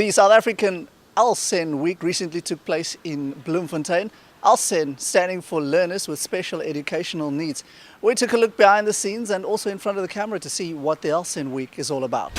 The South African ALSEN week recently took place in Bloemfontein. ALSEN standing for Learners with Special Educational Needs. We took a look behind the scenes and also in front of the camera to see what the ALSEN week is all about.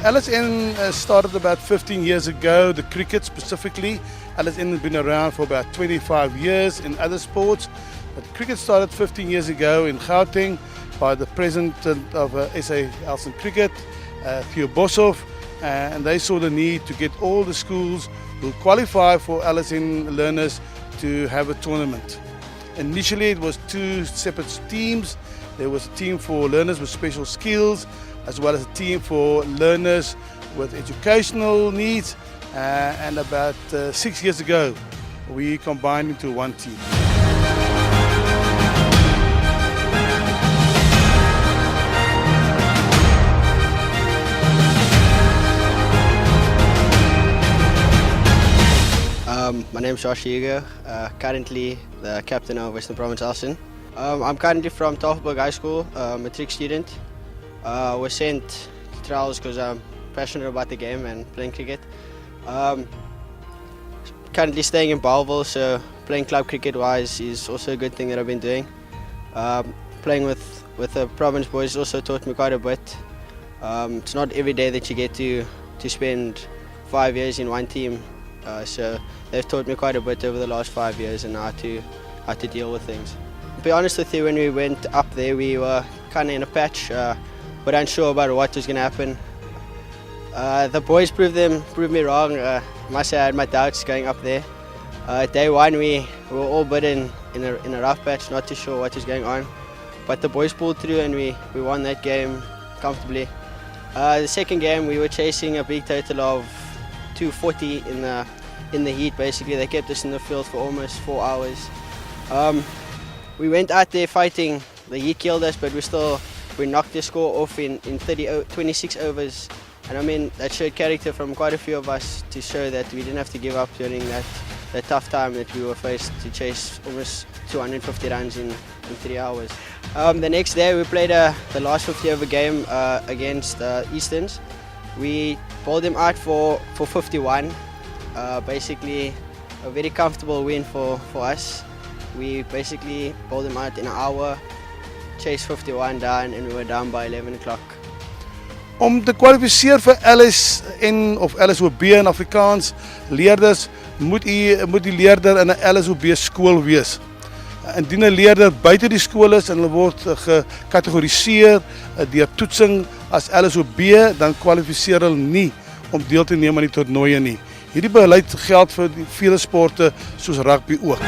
LSN started about 15 years ago, the cricket specifically. LSN has been around for about 25 years in other sports. But cricket started 15 years ago in Gauteng by the president of SA LSN Cricket, Theo Boshoff, and they saw the need to get all the schools who qualify for LSN learners to have a tournament. Initially it was two separate teams. There was a team for learners with special skills, as well as a team for learners with educational needs, and about 6 years ago we combined into one team. My name is Josh Hugo, currently the captain of Western Province ALSEN. I'm currently from Tafelberg High School, matric student. I was sent to trials because I'm passionate about the game and playing cricket. Currently staying in Bellville, so playing club cricket wise is also a good thing that I've been doing. Playing with the province boys also taught me quite a bit. It's not every day that you get to spend 5 years in one team, so they've taught me quite a bit over the last 5 years and how to deal with things. To be honest with you, when we went up there we were kind of in a patch. But unsure about what was going to happen. The boys proved me wrong. I must say I had my doubts going up there. Day one we were all but in a rough patch, not too sure what was going on. But the boys pulled through and we won that game comfortably. The second game we were chasing a big total of 240 in the heat. Basically they kept us in the field for almost 4 hours. We went out there fighting. The heat killed us, but we knocked the score off in 26 overs, and I mean that showed character from quite a few of us to show that we didn't have to give up during that tough time that we were faced to chase almost 250 runs in 3 hours. The next day we played the last 50 over game against Easterns. We bowled them out for 51, basically a very comfortable win for us. We basically bowled them out in an hour, chase 51 down and we were down by 11 o'clock. Om te kwalifiseer vir LSN of LSOB in Afrikaans leerders moet die leerder in 'n LSOB skool wees. Indien 'n leerder buite die skool is en hulle word gekategoriseer deur toetsing as LSOB, dan kwalifiseer hulle nie om deel te neem aan die toernooie nie. Hierdie beleid geld vir vele sporte soos rugby ook.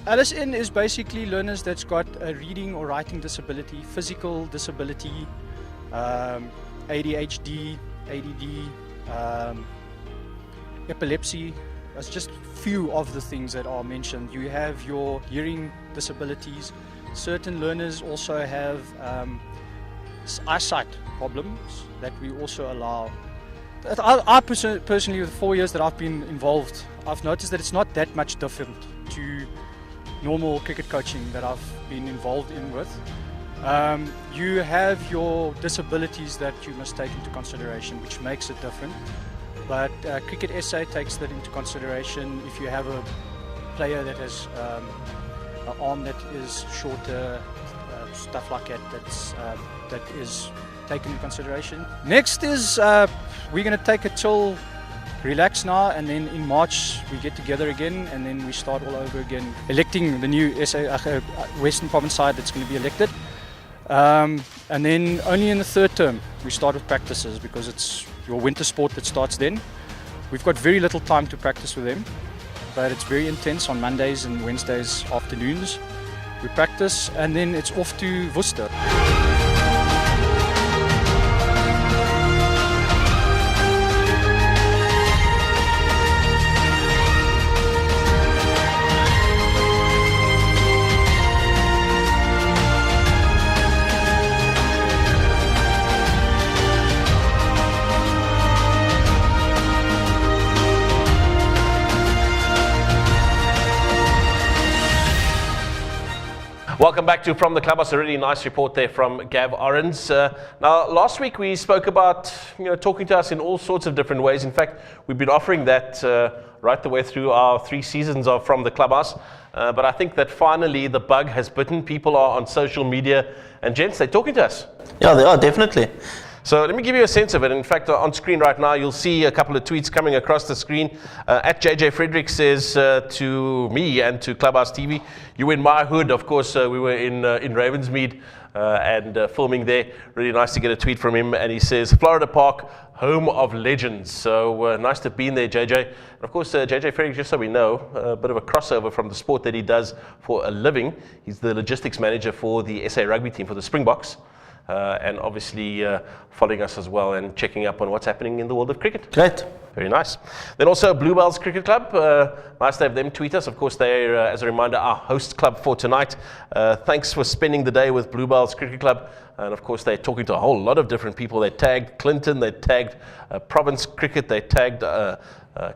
LSN is basically learners that's got a reading or writing disability, physical disability, ADHD, ADD, epilepsy. That's just few of the things that are mentioned. You have your hearing disabilities. Certain learners also have eyesight problems that we also allow. I personally, with the 4 years that I've been involved, I've noticed that it's not that much different to normal cricket coaching that I've been involved in with. You have your disabilities that you must take into consideration, which makes it different. But Cricket SA takes that into consideration. If you have a player that has an arm that is shorter, stuff like that, that is taken into consideration. Next is we're going to take a chill, relax now, and then in March we get together again and then we start all over again, electing the new Western Province side that's going to be elected. And then only in the third term we start with practices because it's your winter sport that starts then. We've got very little time to practice with them, but it's very intense on Mondays and Wednesdays afternoons. We practice and then it's off to Worcester. Welcome back to From the Clubhouse. A really nice report there from Gav Orens. Now, last week we spoke about talking to us in all sorts of different ways. In fact, we've been offering that right the way through our 3 seasons of From the Clubhouse. But I think that finally the bug has bitten. People are on social media, and gents, they're talking to us. Yeah, they are, definitely. So let me give you a sense of it. In fact, on screen right now, you'll see a couple of tweets coming across the screen. At JJ Frederick says to me and to Clubhouse TV, "You in my hood." Of course, we were in Ravensmead and filming there. Really nice to get a tweet from him. And he says, "Florida Park, home of legends." So nice to be in there, JJ. And of course, JJ Frederick, just so we know, a bit of a crossover from the sport that he does for a living. He's the logistics manager for the SA rugby team, for the Springboks. And obviously following us as well and checking up on what's happening in the world of cricket. Great. Very nice. Then also Bluebells Cricket Club. Nice to have them tweet us. Of course, they're, as a reminder, our host club for tonight. Thanks for spending the day with Bluebells Cricket Club. And of course, they're talking to a whole lot of different people. They tagged Clinton, they tagged Province Cricket, they tagged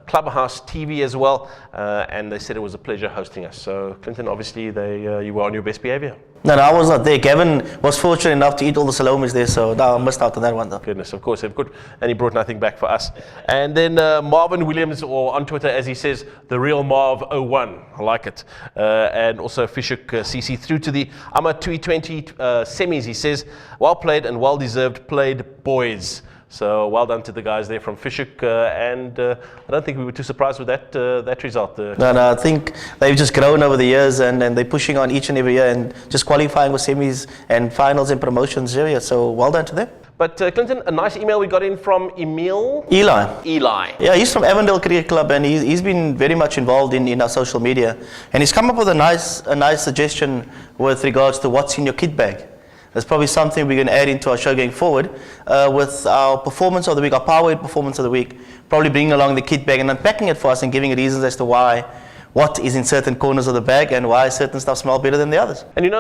Clubhouse TV as well. And they said it was a pleasure hosting us. So Clinton, obviously, you were on your best behavior. No, I was not there. Gavin was fortunate enough to eat all the salomis there, so no, I missed out on that one though. Goodness, of course, good. And he brought nothing back for us. And then Marvin Williams, or on Twitter, as he says, the real Marv 01. I like it. And also Fishuk CC through to the AMA 220 semis. He says, well played and well deserved played, boys. So well done to the guys there from Fishuk, and I don't think we were too surprised with that result. No, I think they've just grown over the years, and they're pushing on each and every year and just qualifying for semis and finals and promotions every year. So well done to them. But Clinton, a nice email we got in from Eli. Yeah, he's from Avondale Cricket Club, and he's been very much involved in our social media, and he's come up with a nice suggestion with regards to what's in your kit bag. That's probably something we're going to add into our show going forward with our performance of the week, our Power 8 performance of the week, probably bringing along the kit bag and unpacking it for us and giving reasons as to why, what is in certain corners of the bag and why certain stuff smell better than the others. And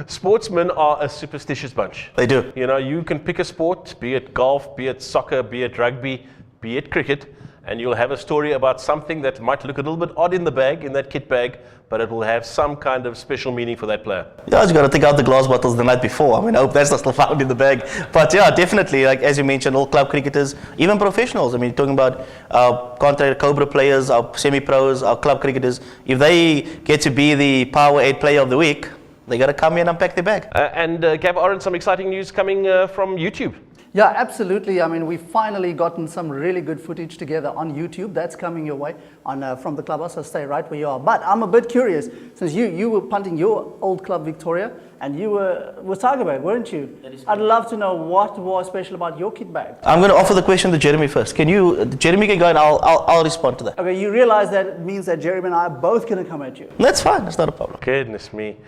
sportsmen are a superstitious bunch. They do. You can pick a sport, be it golf, be it soccer, be it rugby, be it cricket, and you'll have a story about something that might look a little bit odd in the bag, in that kit bag, but it will have some kind of special meaning for that player. Yeah, you got to take out the glass bottles the night before. I mean, I hope that's not still found in the bag. But yeah, definitely, like as you mentioned, all club cricketers, even professionals. I mean, talking about our contract Cobra players, our semi-pros, our club cricketers, if they get to be the Power 8 player of the week, they got to come in and unpack their bag. And Gav Oren, some exciting news coming from YouTube. Yeah, absolutely. I mean, we've finally gotten some really good footage together on YouTube. That's coming your way on From the Clubhouse, so stay right where you are. But I'm a bit curious, since you were punting your old club, Victoria, and you were with Tiger Bag, weren't you? I'd love to know what was special about your kit bag. I'm going to offer the question to Jeremy first. Jeremy can go and I'll respond to that. Okay, you realize that it means that Jeremy and I are both going to come at you. That's fine, that's not a problem. Goodness me.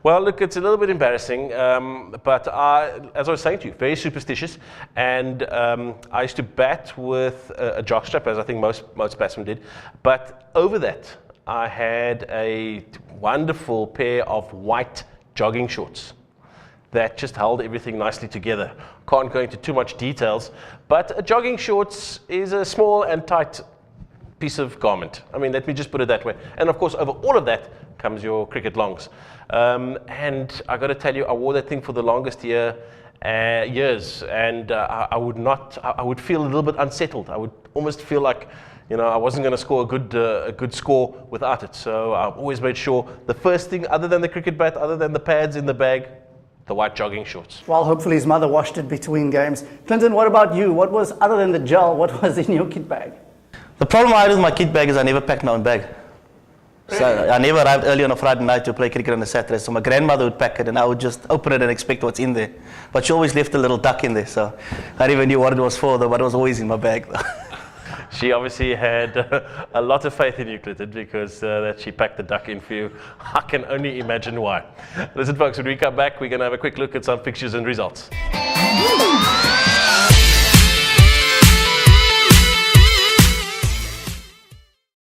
Well, look, it's a little bit embarrassing, but as I was saying to you, very superstitious, and I used to bat with a jockstrap, as I think most batsmen did, but over that, I had a wonderful pair of white jogging shorts that just held everything nicely together. Can't go into too much details, but a jogging shorts is a small and tight piece of garment. I mean, let me just put it that way. And of course, over all of that comes your cricket longs. And I got to tell you, I wore that thing for the longest years, and I would feel a little bit unsettled. I would almost feel like, I wasn't going to score a good score without it. So I always made sure the first thing, other than the cricket bat, other than the pads in the bag, the white jogging shorts. Well, hopefully his mother washed it between games. Clinton, what about you? What was, other than the gel, what was in your kit bag? The problem I had with my kit bag is I never packed my own bag. So I never arrived early on a Friday night to play cricket on a Saturday. So my grandmother would pack it and I would just open it and expect what's in there. But she always left a little duck in there. So I never knew what it was for though, but it was always in my bag though. She obviously had a lot of faith in you, Clinton, because that she packed the duck in for you. I can only imagine why. Listen, folks, when we come back, we're going to have a quick look at some fixtures and results.